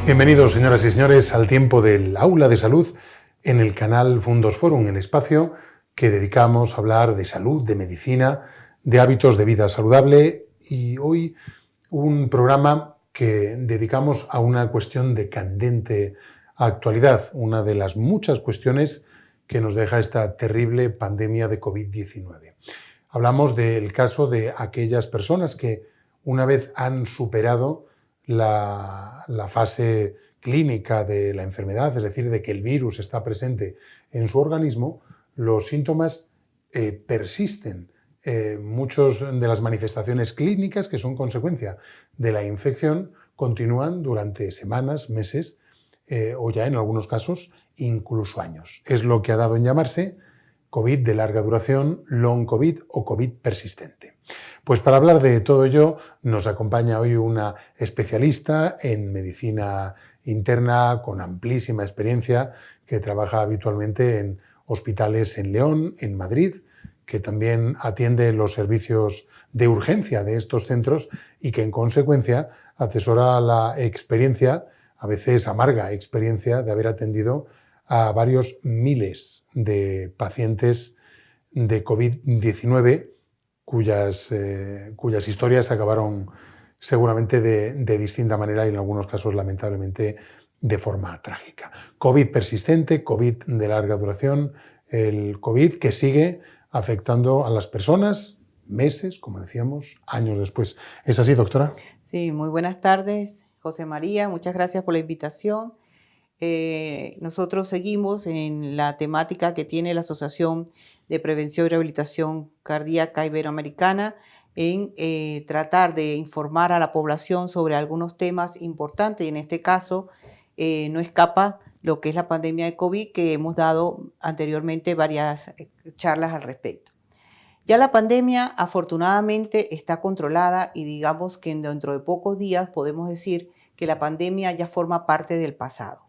Bienvenidos, señoras y señores, al tiempo del Aula de Salud en el canal Fundos Forum, el espacio que dedicamos a hablar de salud, de medicina, de hábitos de vida saludable, y hoy un programa que dedicamos a una cuestión de candente actualidad, una de las muchas cuestiones que nos deja esta terrible pandemia de COVID-19. Hablamos del caso de aquellas personas que, una vez han superado la fase clínica de la enfermedad, es decir, de que el virus está presente en su organismo, los síntomas persisten. Muchas de las manifestaciones clínicas que son consecuencia de la infección continúan durante semanas, meses o ya en algunos casos incluso años. Es lo que ha dado en llamarse COVID de larga duración, long COVID o COVID persistente. Pues para hablar de todo ello nos acompaña hoy una especialista en medicina interna con amplísima experiencia que trabaja habitualmente en hospitales en León, en Madrid, que también atiende los servicios de urgencia de estos centros y que en consecuencia atesora la experiencia, a veces amarga experiencia, de haber atendido a varios miles de pacientes de COVID-19 cuyas historias acabaron seguramente de distinta manera y en algunos casos lamentablemente de forma trágica. COVID persistente, COVID de larga duración, el COVID que sigue afectando a las personas meses, como decíamos, años después. ¿Es así, doctora? Sí, muy buenas tardes, José María. Muchas gracias por la invitación. Nosotros seguimos en la temática que tiene la Asociación de Prevención y Rehabilitación Cardíaca Iberoamericana en tratar de informar a la población sobre algunos temas importantes, y en este caso no escapa lo que es la pandemia de COVID, que hemos dado anteriormente varias charlas al respecto. Ya la pandemia afortunadamente está controlada y digamos que dentro de pocos días podemos decir que la pandemia ya forma parte del pasado.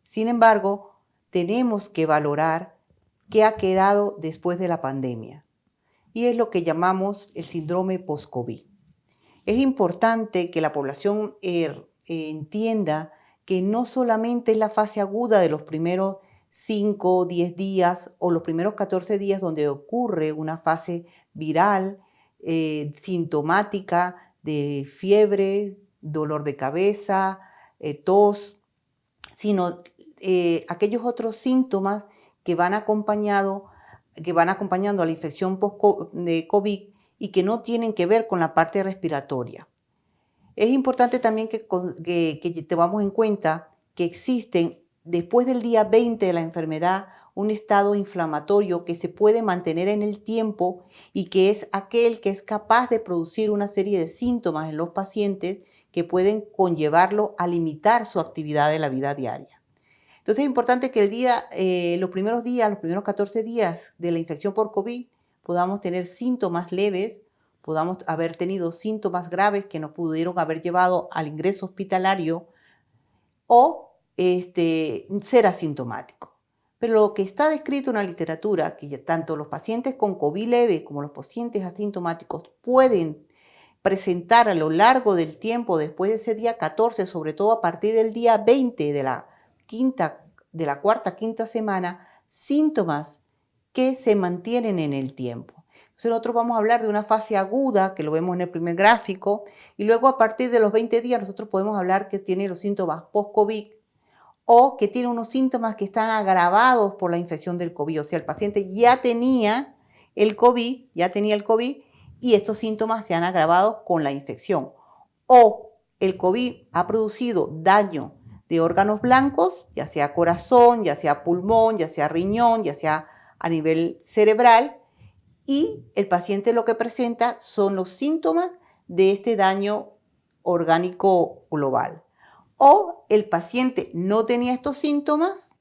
Sin embargo, tenemos que valorar qué ha quedado después de la pandemia, y es lo que llamamos el síndrome post-COVID. Es importante que la población entienda que no solamente es la fase aguda de los primeros 5 o 10 días o los primeros 14 días donde ocurre una fase viral, sintomática de fiebre, dolor de cabeza, tos, sino aquellos otros síntomas que van acompañando a la infección de COVID y que no tienen que ver con la parte respiratoria. Es importante también que tengamos en cuenta que existen, después del día 20 de la enfermedad, un estado inflamatorio que se puede mantener en el tiempo y que es aquel que es capaz de producir una serie de síntomas en los pacientes que pueden conllevarlo a limitar su actividad de la vida diaria. Entonces es importante que los primeros 14 días de la infección por COVID podamos tener síntomas leves, podamos haber tenido síntomas graves que nos pudieron haber llevado al ingreso hospitalario o ser asintomático. Pero lo que está descrito en la literatura, que tanto los pacientes con COVID leve como los pacientes asintomáticos pueden presentar a lo largo del tiempo después de ese día 14, sobre todo a partir del día 20 de la cuarta, quinta semana, síntomas que se mantienen en el tiempo. Entonces nosotros vamos a hablar de una fase aguda, que lo vemos en el primer gráfico, y luego a partir de los 20 días nosotros podemos hablar que tiene los síntomas post-COVID o que tiene unos síntomas que están agravados por la infección del COVID. O sea, el paciente ya tenía el COVID y estos síntomas se han agravado con la infección. O el COVID ha producido daño de órganos blancos, ya sea corazón, ya sea pulmón, ya sea riñón, ya sea a nivel cerebral, y el paciente lo que presenta son los síntomas de este daño orgánico global. O el paciente no tenía estos síntomas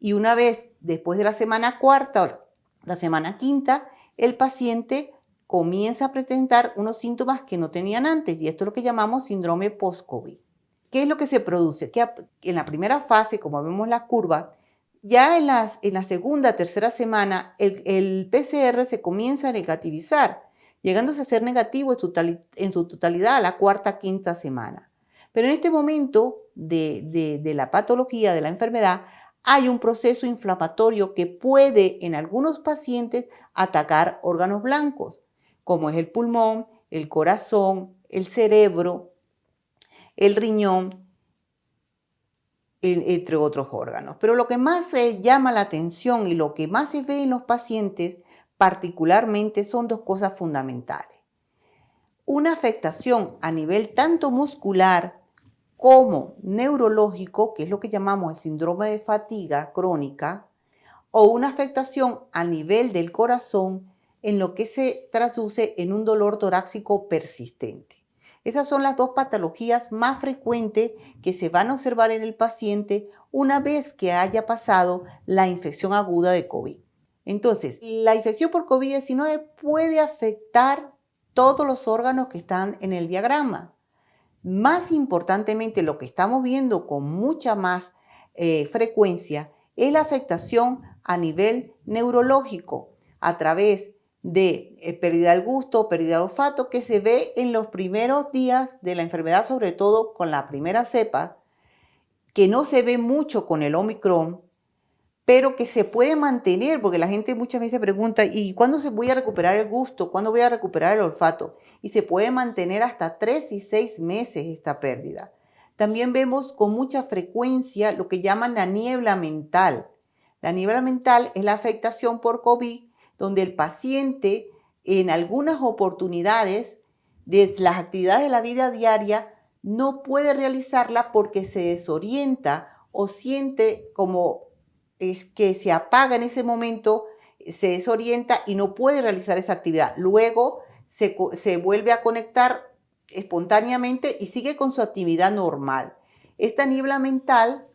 y una vez después de la semana cuarta o la semana quinta, el paciente comienza a presentar unos síntomas que no tenían antes, y esto es lo que llamamos síndrome post-COVID. ¿Qué es lo que se produce? Que en la primera fase, como vemos la curva, ya en la segunda, tercera semana, el PCR se comienza a negativizar, llegándose a ser negativo en su totalidad a la cuarta, quinta semana. Pero en este momento de la patología, de la enfermedad, hay un proceso inflamatorio que puede en algunos pacientes atacar órganos blancos, como es el pulmón, el corazón, el cerebro, el riñón, entre otros órganos. Pero lo que más llama la atención y lo que más se ve en los pacientes particularmente son dos cosas fundamentales. Una afectación a nivel tanto muscular como neurológico, que es lo que llamamos el síndrome de fatiga crónica, o una afectación a nivel del corazón en lo que se traduce en un dolor torácico persistente. Esas son las dos patologías más frecuentes que se van a observar en el paciente una vez que haya pasado la infección aguda de COVID. Entonces, la infección por COVID-19 puede afectar todos los órganos que están en el diagrama. Más importantemente, lo que estamos viendo con mucha más frecuencia es la afectación a nivel neurológico a través de pérdida del gusto, pérdida del olfato, que se ve en los primeros días de la enfermedad, sobre todo con la primera cepa, que no se ve mucho con el Omicron, pero que se puede mantener, porque la gente muchas veces pregunta, ¿y cuándo se voy a recuperar el gusto? ¿Cuándo voy a recuperar el olfato? Y se puede mantener hasta 3 y 6 meses esta pérdida. También vemos con mucha frecuencia lo que llaman la niebla mental. La niebla mental es la afectación por COVID, donde el paciente en algunas oportunidades de las actividades de la vida diaria no puede realizarla porque se desorienta o siente como es que se apaga en ese momento, se desorienta y no puede realizar esa actividad. Luego se vuelve a conectar espontáneamente y sigue con su actividad normal. Esta niebla mental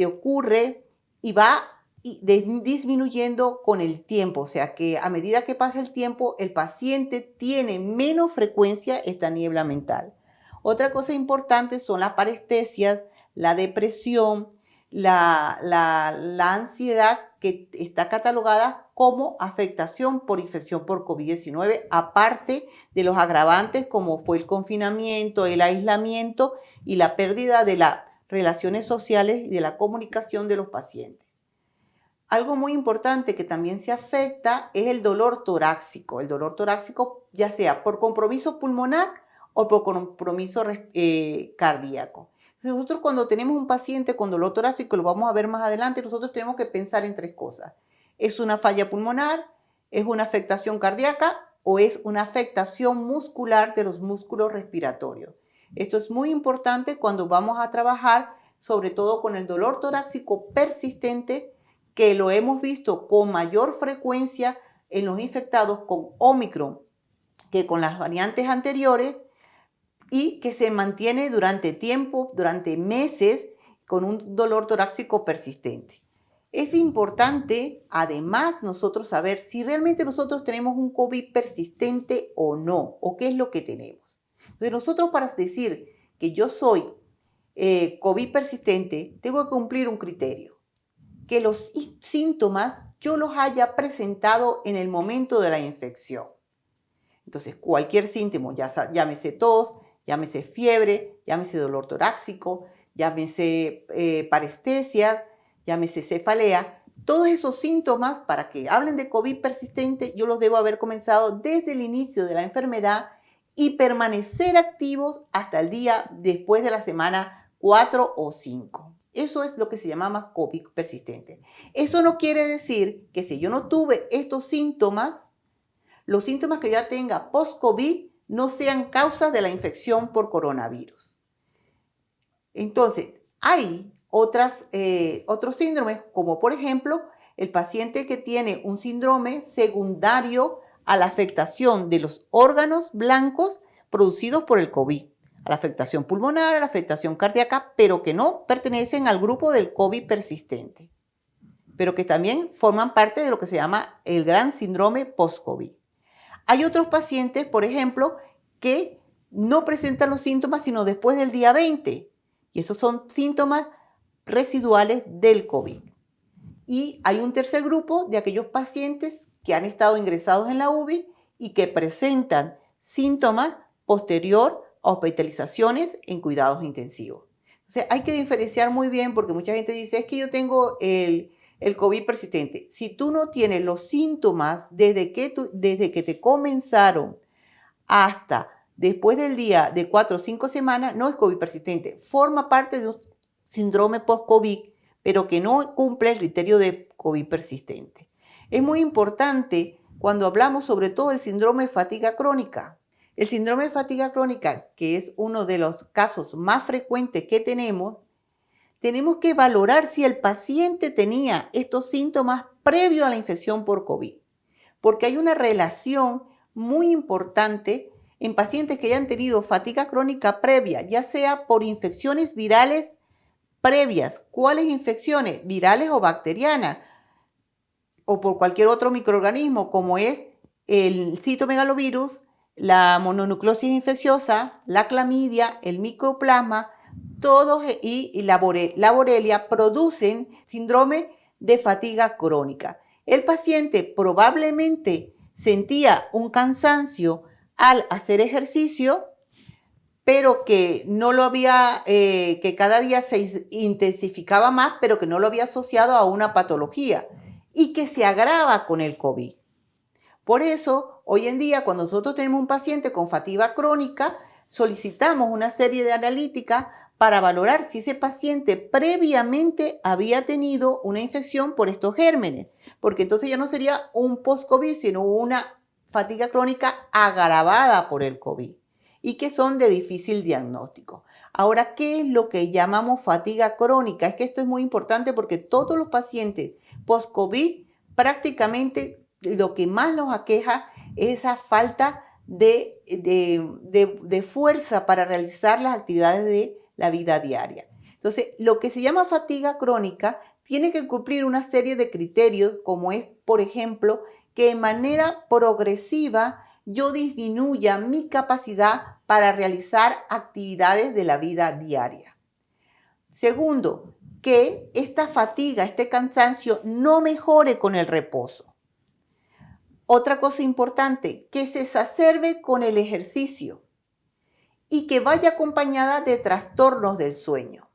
ocurre y va disminuyendo con el tiempo, o sea que a medida que pasa el tiempo, el paciente tiene menos frecuencia esta niebla mental. Otra cosa importante son las parestesias, la depresión, la ansiedad, que está catalogada como afectación por infección por COVID-19, aparte de los agravantes como fue el confinamiento, el aislamiento y la pérdida de las relaciones sociales y de la comunicación de los pacientes. Algo muy importante que también se afecta es el dolor torácico. El dolor torácico ya sea por compromiso pulmonar o por compromiso cardíaco. Nosotros cuando tenemos un paciente con dolor torácico, lo vamos a ver más adelante, nosotros tenemos que pensar en tres cosas. ¿Es una falla pulmonar? ¿Es una afectación cardíaca? ¿O es una afectación muscular de los músculos respiratorios? Esto es muy importante cuando vamos a trabajar, sobre todo con el dolor torácico persistente, que lo hemos visto con mayor frecuencia en los infectados con Omicron que con las variantes anteriores, y que se mantiene durante tiempo, durante meses, con un dolor torácico persistente. Es importante, además, nosotros saber si realmente nosotros tenemos un COVID persistente o no, o qué es lo que tenemos. Entonces, nosotros para decir que yo soy COVID persistente, tengo que cumplir un criterio, que los síntomas yo los haya presentado en el momento de la infección. Entonces, cualquier síntoma, llámese tos, llámese fiebre, llámese dolor torácico, llámese parestesia, llámese cefalea, todos esos síntomas, para que hablen de COVID persistente, yo los debo haber comenzado desde el inicio de la enfermedad y permanecer activos hasta el día después de la semana 4 o 5. Eso es lo que se llama más COVID persistente. Eso no quiere decir que si yo no tuve estos síntomas, los síntomas que ya tenga post-COVID no sean causas de la infección por coronavirus. Entonces, hay otros síndromes, como por ejemplo, el paciente que tiene un síndrome secundario a la afectación de los órganos blancos producidos por el COVID, a la afectación pulmonar, a la afectación cardíaca, pero que no pertenecen al grupo del COVID persistente, pero que también forman parte de lo que se llama el gran síndrome post-COVID. Hay otros pacientes, por ejemplo, que no presentan los síntomas sino después del día 20. Y esos son síntomas residuales del COVID. Y hay un tercer grupo de aquellos pacientes que han estado ingresados en la UBI y que presentan síntomas posterior a hospitalizaciones en cuidados intensivos. Entonces hay que diferenciar muy bien porque mucha gente dice, es que yo tengo el COVID persistente. Si tú no tienes los síntomas desde que te comenzaron hasta después del día de 4 o 5 semanas, no es COVID persistente. Forma parte de un síndrome post-COVID, pero que no cumple el criterio de COVID persistente. Es muy importante cuando hablamos sobre todo del síndrome de fatiga crónica. El síndrome de fatiga crónica, que es uno de los casos más frecuentes que tenemos que valorar si el paciente tenía estos síntomas previo a la infección por COVID, porque hay una relación muy importante en pacientes que hayan tenido fatiga crónica previa, ya sea por infecciones virales previas. ¿Cuáles infecciones? Virales o bacterianas, o por cualquier otro microorganismo, como es el citomegalovirus, la mononucleosis infecciosa, la clamidia, el micoplasma, todos y la Borrelia producen síndrome de fatiga crónica. El paciente probablemente sentía un cansancio al hacer ejercicio, pero que no lo había, que cada día se intensificaba más, pero que no lo había asociado a una patología y que se agrava con el COVID. Por eso, hoy en día, cuando nosotros tenemos un paciente con fatiga crónica, solicitamos una serie de analíticas para valorar si ese paciente previamente había tenido una infección por estos gérmenes, porque entonces ya no sería un post-COVID, sino una fatiga crónica agravada por el COVID y que son de difícil diagnóstico. Ahora, ¿qué es lo que llamamos fatiga crónica? Es que esto es muy importante porque todos los pacientes post-COVID prácticamente lo que más los aqueja es esa falta de fuerza para realizar las actividades de la vida diaria. Entonces, lo que se llama fatiga crónica tiene que cumplir una serie de criterios, como es, por ejemplo, que de manera progresiva yo disminuya mi capacidad para realizar actividades de la vida diaria. Segundo, que esta fatiga, este cansancio no mejore con el reposo. Otra cosa importante, que se exacerbe con el ejercicio y que vaya acompañada de trastornos del sueño.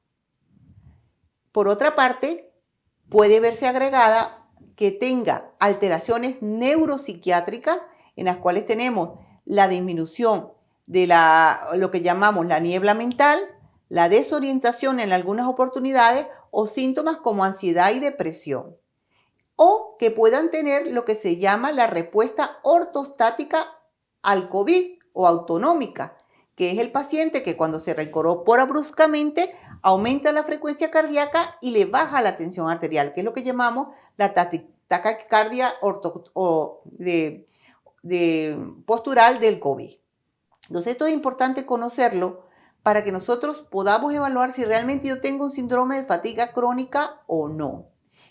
Por otra parte, puede verse agregada que tenga alteraciones neuropsiquiátricas en las cuales tenemos la disminución de lo que llamamos la niebla mental, la desorientación en algunas oportunidades o síntomas como ansiedad y depresión. O que puedan tener lo que se llama la respuesta ortostática al COVID o autonómica, que es el paciente que cuando se reincorpora bruscamente aumenta la frecuencia cardíaca y le baja la tensión arterial, que es lo que llamamos la taquicardia postural del COVID. Entonces esto es importante conocerlo para que nosotros podamos evaluar si realmente yo tengo un síndrome de fatiga crónica o no.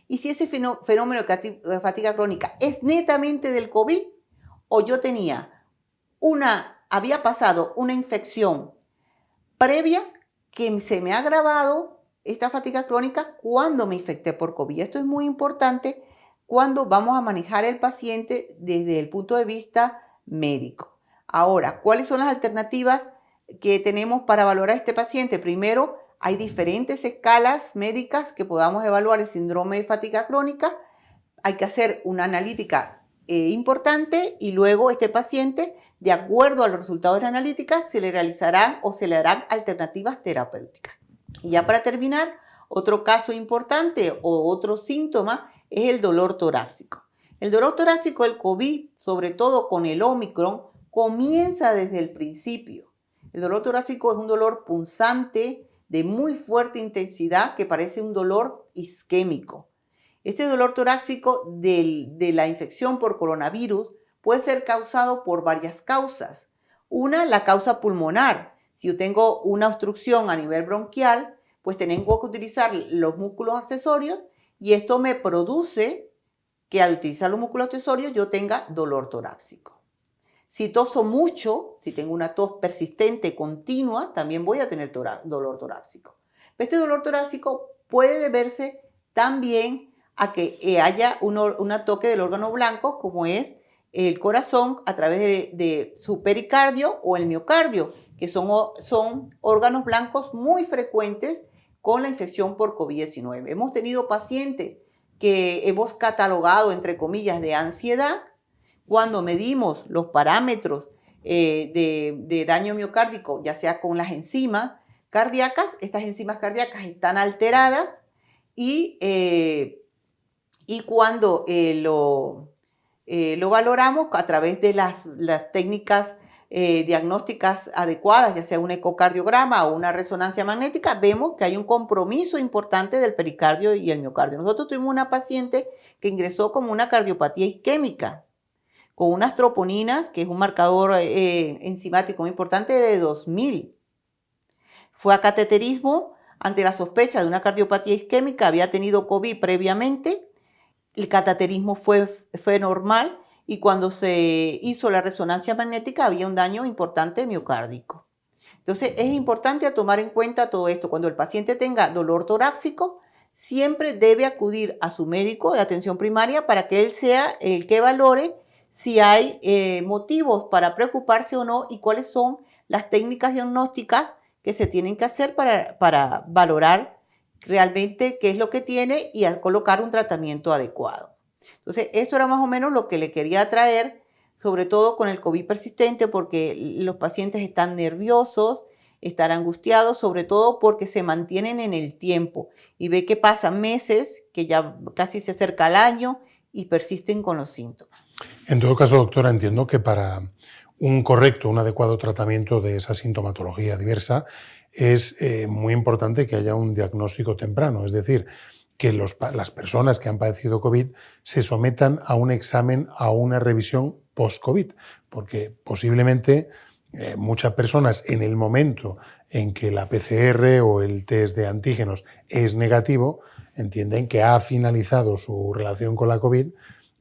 Y si ese fenómeno de fatiga crónica es netamente del COVID o yo había pasado una infección previa que se me ha agravado esta fatiga crónica cuando me infecté por COVID. Esto es muy importante cuando vamos a manejar el paciente desde el punto de vista médico. Ahora, ¿cuáles son las alternativas que tenemos para valorar a este paciente? Primero, hay diferentes escalas médicas que podamos evaluar el síndrome de fatiga crónica. Hay que hacer una analítica importante y luego este paciente, de acuerdo a los resultados de la analítica, se le realizarán o se le darán alternativas terapéuticas. Y ya para terminar, otro caso importante o otro síntoma es el dolor torácico. El dolor torácico del COVID, sobre todo con el Omicron, comienza desde el principio. El dolor torácico es un dolor punzante, de muy fuerte intensidad, que parece un dolor isquémico. Este dolor torácico de la infección por coronavirus puede ser causado por varias causas. Una, la causa pulmonar. Si yo tengo una obstrucción a nivel bronquial, pues tengo que utilizar los músculos accesorios y esto me produce que al utilizar los músculos accesorios yo tenga dolor torácico. Si toso mucho, si tengo una tos persistente, continua, también voy a tener dolor torácico. Este dolor torácico puede deberse también a que haya un ataque del órgano blanco, como es el corazón a través de su pericardio o el miocardio, que son órganos blancos muy frecuentes con la infección por COVID-19. Hemos tenido pacientes que hemos catalogado, entre comillas, de ansiedad cuando medimos los parámetros de daño miocárdico, ya sea con las enzimas cardíacas. Estas enzimas cardíacas están alteradas y cuando lo valoramos a través de las técnicas diagnósticas adecuadas, ya sea un ecocardiograma o una resonancia magnética, vemos que hay un compromiso importante del pericardio y el miocardio. Nosotros tuvimos una paciente que ingresó con una cardiopatía isquémica, con unas troponinas, que es un marcador enzimático muy importante, de 2000. Fue a cateterismo ante la sospecha de una cardiopatía isquémica, había tenido COVID previamente, el cateterismo fue normal y cuando se hizo la resonancia magnética había un daño importante miocárdico. Entonces es importante tomar en cuenta todo esto. Cuando el paciente tenga dolor torácico, siempre debe acudir a su médico de atención primaria para que él sea el que valore si hay motivos para preocuparse o no y cuáles son las técnicas diagnósticas que se tienen que hacer para valorar realmente qué es lo que tiene y a colocar un tratamiento adecuado. Entonces, esto era más o menos lo que le quería traer, sobre todo con el COVID persistente, porque los pacientes están nerviosos, están angustiados, sobre todo porque se mantienen en el tiempo y ve que pasan meses, que ya casi se acerca al año y persisten con los síntomas. En todo caso, doctora, entiendo que para un correcto, un adecuado tratamiento de esa sintomatología diversa es muy importante que haya un diagnóstico temprano, es decir, que las personas que han padecido COVID se sometan a un examen, a una revisión post-COVID, porque posiblemente muchas personas en el momento en que la PCR o el test de antígenos es negativo, entienden que ha finalizado su relación con la COVID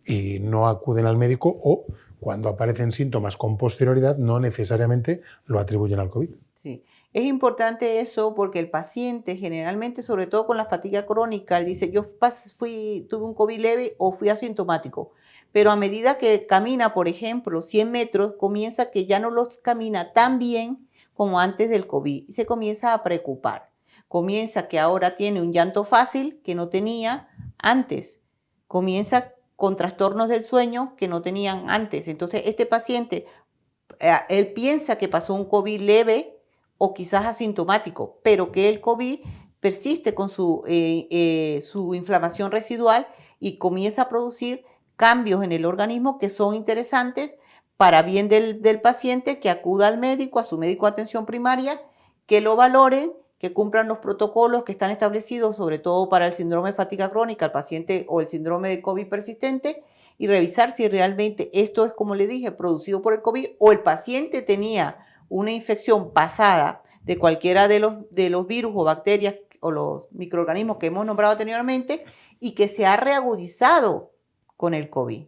y no acuden al médico, o cuando aparecen síntomas con posterioridad no necesariamente lo atribuyen al COVID. Sí. Es importante eso porque el paciente generalmente, sobre todo con la fatiga crónica, él dice, yo tuve un COVID leve o fui asintomático, pero a medida que camina, por ejemplo, 100 metros, comienza que ya no los camina tan bien como antes del COVID y se comienza a preocupar. Comienza que ahora tiene un llanto fácil que no tenía antes. Comienza con trastornos del sueño que no tenían antes. Entonces, este paciente, él piensa que pasó un COVID leve o quizás asintomático, pero que el COVID persiste con su inflamación residual y comienza a producir cambios en el organismo que son interesantes para bien del paciente, que acuda al médico, a su médico de atención primaria, que lo valoren, que cumplan los protocolos que están establecidos, sobre todo para el síndrome de fatiga crónica, el paciente o el síndrome de COVID persistente, y revisar si realmente esto es, como le dije, producido por el COVID o el paciente tenía una infección pasada de cualquiera de los virus o bacterias o los microorganismos que hemos nombrado anteriormente y que se ha reagudizado con el COVID.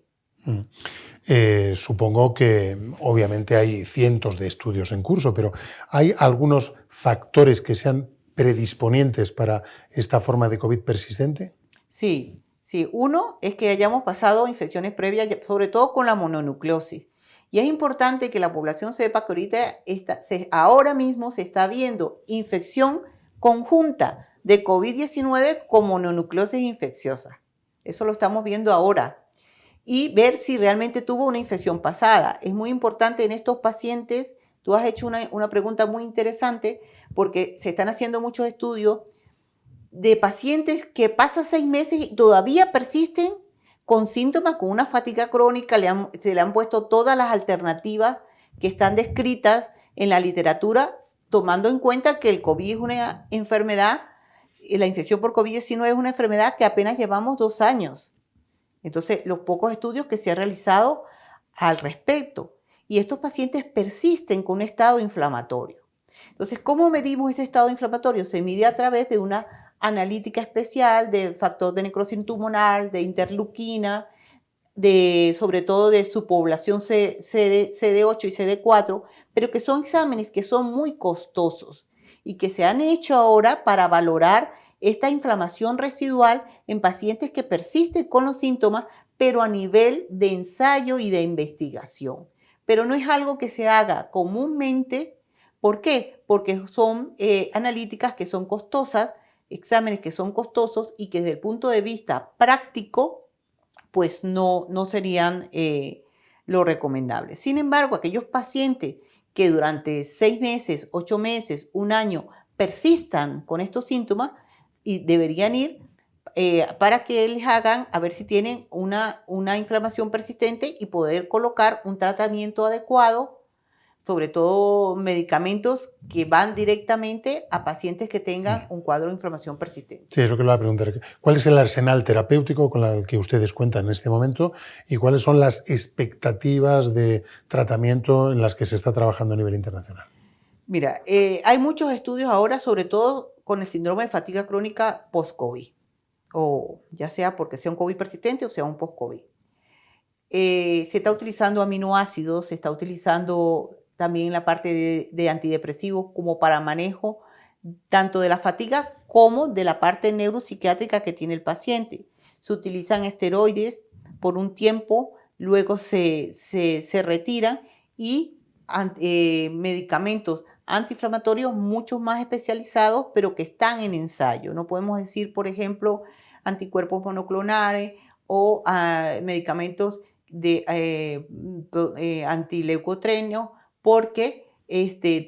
Supongo que obviamente hay cientos de estudios en curso, pero ¿hay algunos factores que sean predisponientes para esta forma de COVID persistente? Sí. Uno es que hayamos pasado infecciones previas, sobre todo con la mononucleosis. Y es importante que la población sepa que ahora mismo se está viendo infección conjunta de COVID-19 con mononucleosis infecciosa. Eso lo estamos viendo ahora. Y ver si realmente tuvo una infección pasada. Es muy importante en estos pacientes. Tú has hecho una pregunta muy interesante porque se están haciendo muchos estudios de pacientes que pasan 6 meses y todavía persisten con síntomas, con una fatiga crónica, se le han puesto todas las alternativas que están descritas en la literatura, tomando en cuenta que el COVID es una enfermedad, la infección por COVID-19 es una enfermedad que apenas llevamos 2 años. Entonces, los pocos estudios que se han realizado al respecto. Y estos pacientes persisten con un estado inflamatorio. Entonces, ¿cómo medimos ese estado inflamatorio? Se mide a través de una analítica especial de factor de necrosis tumoral, de interleuquina, sobre todo de su población CD8 y CD4, pero que son exámenes que son muy costosos y que se han hecho ahora para valorar esta inflamación residual en pacientes que persisten con los síntomas, pero a nivel de ensayo y de investigación. Pero no es algo que se haga comúnmente. ¿Por qué? Porque son analíticas que son costosas, exámenes que son costosos y que desde el punto de vista práctico, pues no serían lo recomendable. Sin embargo, aquellos pacientes que durante 6 meses, 8 meses, un año persistan con estos síntomas y deberían ir para que les hagan a ver si tienen una inflamación persistente y poder colocar un tratamiento adecuado, sobre todo medicamentos que van directamente a pacientes que tengan un cuadro de inflamación persistente. Sí, es lo que le voy a preguntar. ¿Cuál es el arsenal terapéutico con el que ustedes cuentan en este momento y cuáles son las expectativas de tratamiento en las que se está trabajando a nivel internacional? Mira, hay muchos estudios ahora, sobre todo con el síndrome de fatiga crónica post-COVID, o ya sea porque sea un COVID persistente o sea un post-COVID. Se está utilizando aminoácidos, se está utilizando también la parte de antidepresivos como para manejo tanto de la fatiga como de la parte neuropsiquiátrica que tiene el paciente. Se utilizan esteroides por un tiempo, luego se retiran y medicamentos antiinflamatorios mucho más especializados, pero que están en ensayo. No podemos decir, por ejemplo, anticuerpos monoclonales o medicamentos de antileucotrieno, porque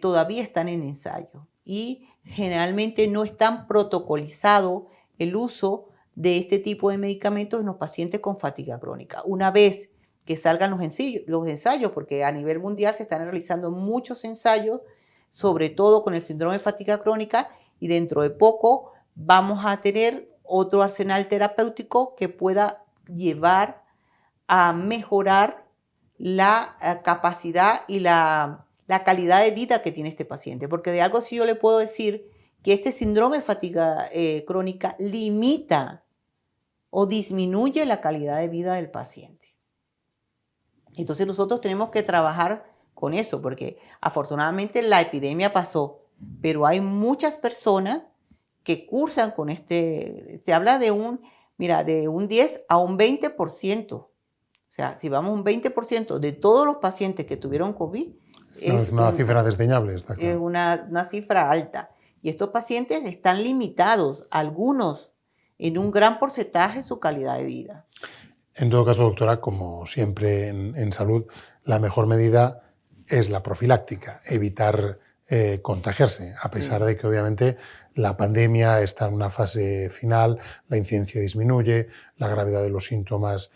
todavía están en ensayo y generalmente no están protocolizado el uso de este tipo de medicamentos en los pacientes con fatiga crónica. Una vez que salgan los ensayos, porque a nivel mundial se están realizando muchos ensayos, sobre todo con el síndrome de fatiga crónica, y dentro de poco vamos a tener otro arsenal terapéutico que pueda llevar a mejorar la capacidad y la calidad de vida que tiene este paciente. Porque de algo sí yo le puedo decir que este síndrome de fatiga crónica limita o disminuye la calidad de vida del paciente. Entonces nosotros tenemos que trabajar con eso, porque afortunadamente la epidemia pasó, pero hay muchas personas que cursan con se habla de un 10 a un 20%. O sea, si vamos a un 20% de todos los pacientes que tuvieron COVID, es una cifra desdeñable, está claro. Es una cifra alta. Y estos pacientes están limitados, algunos, en un gran porcentaje, su calidad de vida. En todo caso, doctora, como siempre en salud, la mejor medida es la profiláctica, evitar contagiarse, a pesar de que obviamente la pandemia está en una fase final, la incidencia disminuye, la gravedad de los síntomas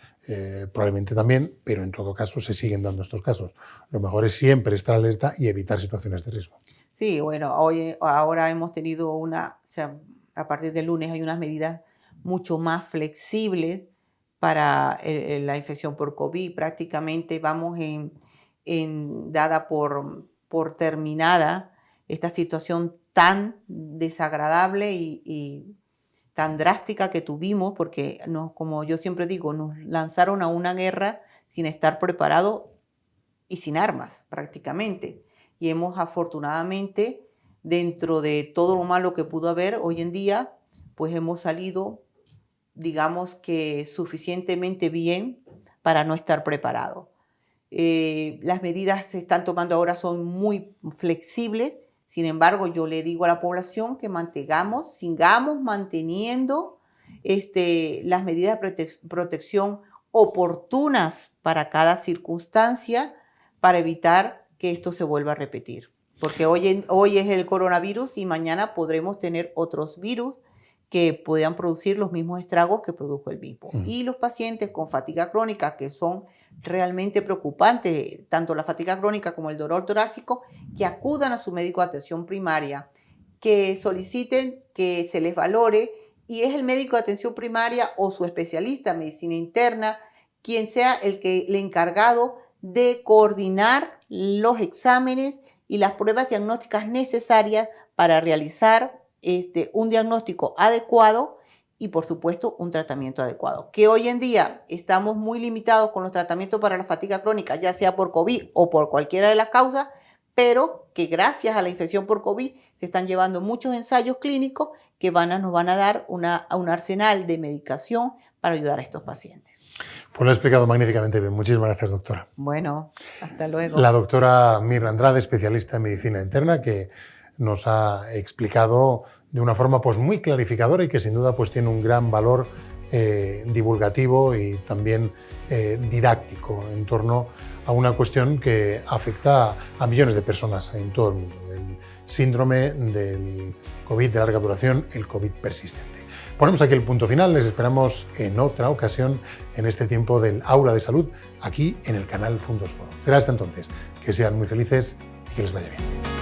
probablemente también, pero en todo caso se siguen dando estos casos. Lo mejor es siempre estar alerta y evitar situaciones de riesgo. Sí, bueno, ahora hemos tenido a partir del lunes hay unas medidas mucho más flexibles para la infección por COVID. Prácticamente vamos dada por terminada esta situación tan desagradable y tan drástica que tuvimos, porque como yo siempre digo, nos lanzaron a una guerra sin estar preparados y sin armas prácticamente. Y hemos afortunadamente, dentro de todo lo malo que pudo haber hoy en día, pues hemos salido, digamos que suficientemente bien para no estar preparados. Las medidas que se están tomando ahora son muy flexibles. Sin embargo, yo le digo a la población que sigamos manteniendo las medidas de protección oportunas para cada circunstancia para evitar que esto se vuelva a repetir. Porque hoy es el coronavirus y mañana podremos tener otros virus que puedan producir los mismos estragos que produjo el mismo. Y los pacientes con fatiga crónica, que son realmente preocupantes, tanto la fatiga crónica como el dolor torácico, que acudan a su médico de atención primaria, que soliciten que se les valore, y es el médico de atención primaria o su especialista en medicina interna quien sea el encargado de coordinar los exámenes y las pruebas diagnósticas necesarias para realizar un diagnóstico adecuado y, por supuesto, un tratamiento adecuado. Que hoy en día estamos muy limitados con los tratamientos para la fatiga crónica, ya sea por COVID o por cualquiera de las causas, pero que gracias a la infección por COVID se están llevando muchos ensayos clínicos que nos van a dar un arsenal de medicación para ayudar a estos pacientes. Pues lo ha explicado magníficamente bien. Muchísimas gracias, doctora. Bueno, hasta luego. La doctora Mirna Andrade, especialista en medicina interna, que nos ha explicado de una forma pues muy clarificadora y que sin duda pues tiene un gran valor divulgativo y también didáctico en torno a una cuestión que afecta a millones de personas en todo el mundo, el síndrome del COVID de larga duración, el COVID persistente. Ponemos aquí el punto final, les esperamos en otra ocasión en este tiempo del Aula de Salud, aquí en el canal Fundos Forum. Será hasta entonces, que sean muy felices y que les vaya bien.